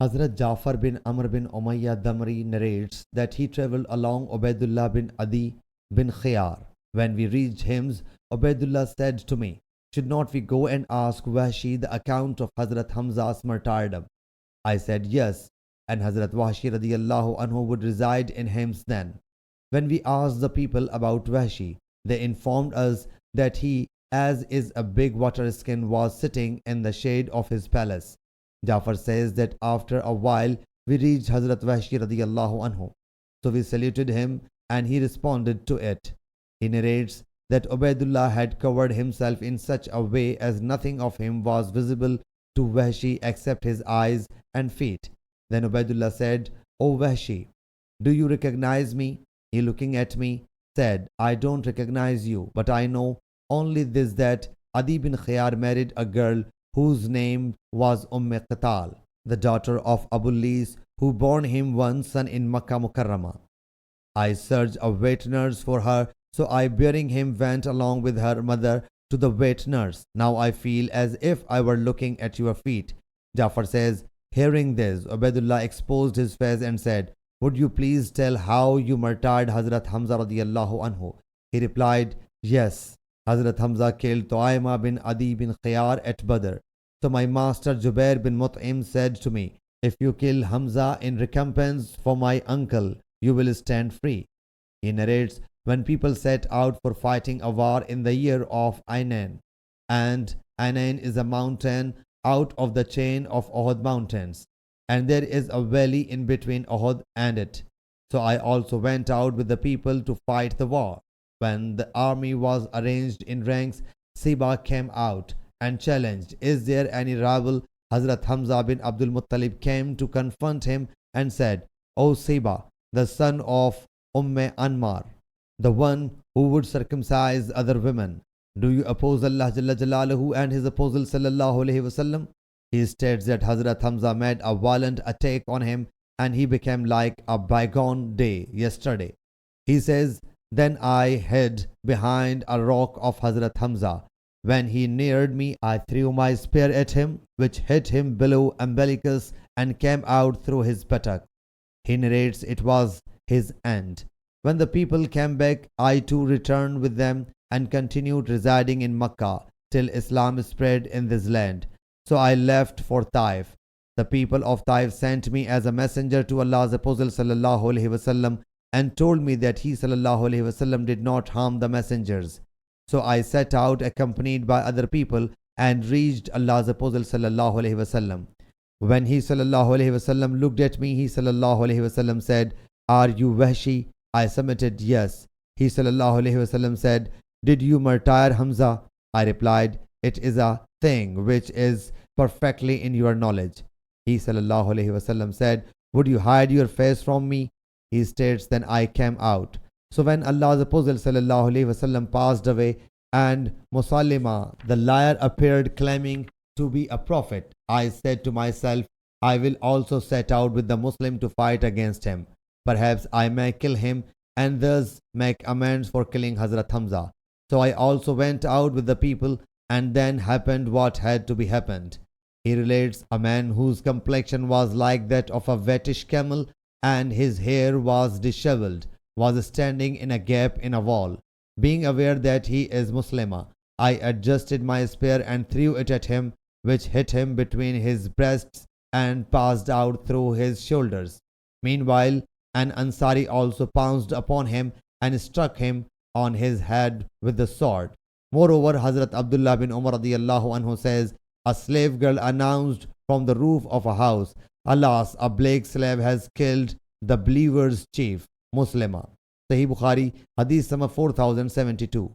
Hazrat Jafar bin Amr bin Umayyah Damri narrates that he traveled along Ubaidullah bin Adi bin Khiyar. When we reached Hims, Ubaidullah said to me, "Should not we go and ask Wahshi the account of Hazrat Hamza's martyrdom?" I said yes, and Hazrat Wahshi radiyallahu anhu would reside in Hims then. When we asked the people about Wahshi, they informed us that he, as is a big water skin, was sitting in the shade of his palace. Jafar says that after a while we reached Hazrat Wahshi radiyallahu anhu. So we saluted him and he responded to it. He narrates that Ubaidullah had covered himself in such a way as nothing of him was visible to Wahshi except his eyes and feet. Then Ubaidullah said, "O Wahshi, do you recognize me?" He, looking at me, said, "I don't recognize you, but I know only this, that Adi bin Khiyar married a girl whose name was Qital, the daughter of Abu Lis, who bore him one son in Makkah Mukarramah. I searched a vet nurse for her, so I, bearing him, went along with her mother to the vet nurse. Now I feel as if I were looking at your feet." Jafar says, hearing this, Ubaidullah exposed his face and said, "Would you please tell how you martyred Hazrat Hamza radiyallahu anhu?" He replied, "Yes, Hazrat Hamza killed Tuaima bin Adi bin Khiyar at Badr. So my master Jubair bin Mut'im said to me, 'If you kill Hamza in recompense for my uncle, you will stand free.'" He narrates, when people set out for fighting a war in the year of Ainan, and Ainan is a mountain out of the chain of Uhud mountains, and there is a valley in between Uhud and it. So I also went out with the people to fight the war. When the army was arranged in ranks, Siba came out and challenged, "Is there any rival?" Hazrat Hamza bin Abdul Muttalib came to confront him and said, "O Siba, the son of Anmar, the one who would circumcise other women, do you oppose Allah Jalla Jalaluhu and His Apostle Sallallahu Alaihi Wasallam?" He states that Hazrat Hamza made a violent attack on him and he became like a bygone day yesterday. He says, "Then I hid behind a rock of Hazrat Hamza. When he neared me, I threw my spear at him, which hit him below umbilicus and came out through his buttock." He narrates it was his end. When the people came back, I too returned with them and continued residing in Makkah till Islam spread in this land. So I left for Taif. The people of Taif sent me as a messenger to Allah's Apostle Sallallahu Alaihi Wasallam and told me that he Sallallahu Alaihi Wasallam did not harm the messengers. So I set out accompanied by other people and reached Allah's Apostle Sallallahu Alaihi Wasallam. When he Sallallahu Alaihi Wasallam looked at me, he Sallallahu Alaihi Wasallam said, "Are you Wahshi?" I submitted, "Yes." He Sallallahu Alaihi Wasallam said, "Did you martyr Hamza?" I replied, "It is a thing which is perfectly in your knowledge." He Sallallahu Alaihi Wasallam said, "Would you hide your face from me?" He states, "Then I came out." So when Allah's Apostle Sallallahu Alaihi Wasallam passed away and Musallima the liar appeared claiming to be a prophet, I said to myself, I will also set out with the Muslim to fight against him. Perhaps I may kill him and thus make amends for killing Hazrat Hamza. So I also went out with the people, and then happened what had to be happened. He relates, a man whose complexion was like that of a wettish camel and his hair was disheveled was standing in a gap in a wall. Being aware that he is Muslima, I adjusted my spear and threw it at him, which hit him between his breasts and passed out through his shoulders. Meanwhile, an Ansari also pounced upon him and struck him on his head with the sword. Moreover, Hazrat Abdullah bin Umar radiyallahu anhu says, a slave girl announced from the roof of a house, "Alas, a black slave has killed the believer's chief, Muslima." Sahih Bukhari, Hadith number 4072.